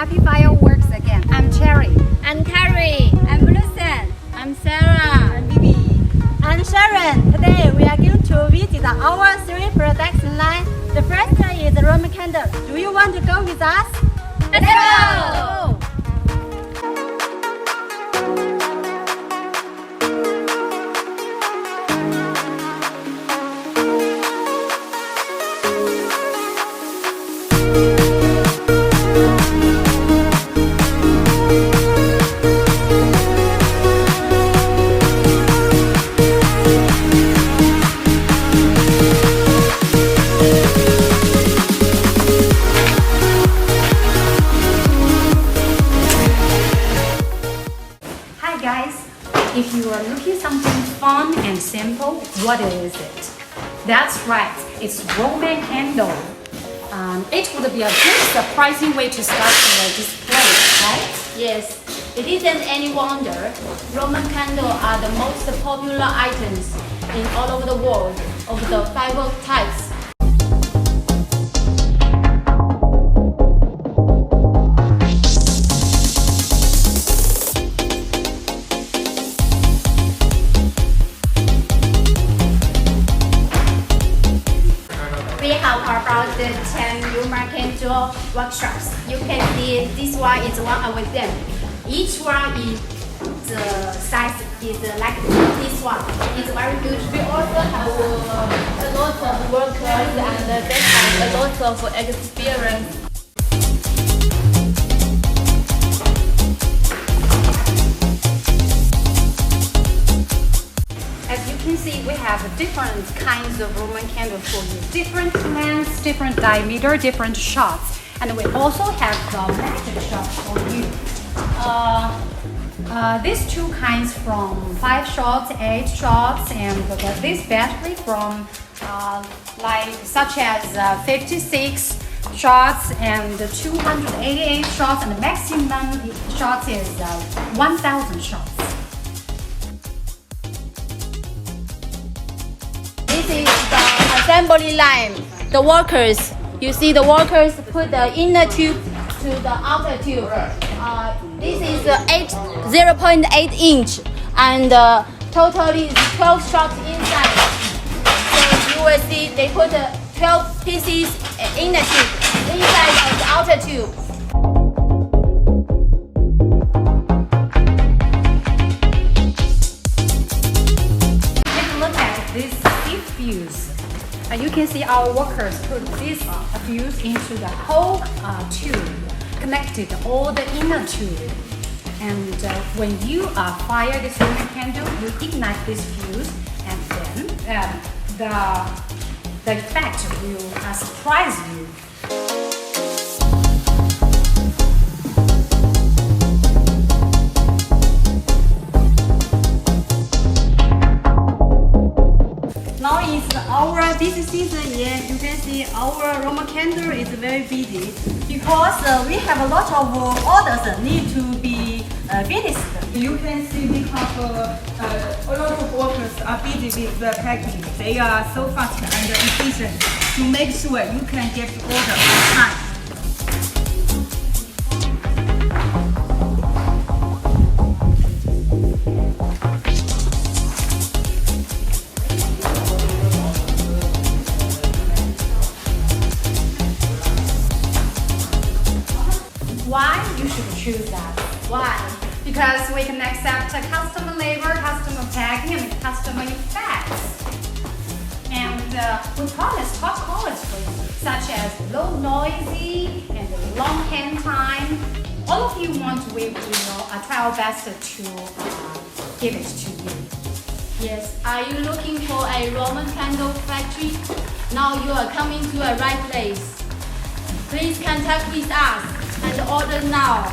happy fireworks again. I'm Cherry. I'm Carrie. I'm Lucen. I'm Sarah. I'm Bibi. I'm Sharon. Today we are going to visit our 3 production line. The first is Roman candle. Do you want to go with us? Let's go! Hi guys. If you are looking something fun and simple, what is it? That's right. It's Roman candle. It would be a good surprising way to start your display, right? Yes, it isn't any wonder. Roman candles are the most popular items in all over the world of the 5 types. We have about 10 Roman candle workshops. You can see this one is one of them. Each one is the size is like this one. It's very good. We also have a lot of workers and they have a lot of experience. As you can see, we have different kinds of Roman candle for you. Different lengths, different diameter, different shots. And we also have the magic shot for you. These 2 kinds from 5 shots, 8 shots, and this battery from such as 56 shots and 288 shots, and the maximum shots is 1000 shots. This is the assembly line. The workers, you see the workers put the inner tube to the outer tube. This is 0.8 inch and totally is 12 shots inside. So you will see they put 12 pieces in the tube, inside of the outer tube. Take a look at this stiff fuse. You can see our workers put this fuse into the whole tube, connected all the inner tube. And when you fire this Roman candle, you ignite this fuse, and then the effect will surprise you. Now is our busy season. Yeah, you can see our Roman candle is very busy because we have a lot of orders that need to be finished. You can see we have a lot of workers are busy with the packing. They are so fast and efficient to make sure you can get the order on time. Why you should choose us? Why? Because we can accept customer labor, customer packing, and customer effects. And we promise top quality for you, such as low noisy and long hand time. All of you want, we will try our best to give it to you. Yes, are you looking for a Roman candle factory? Now you are coming to a right place. Please contact with us and order now.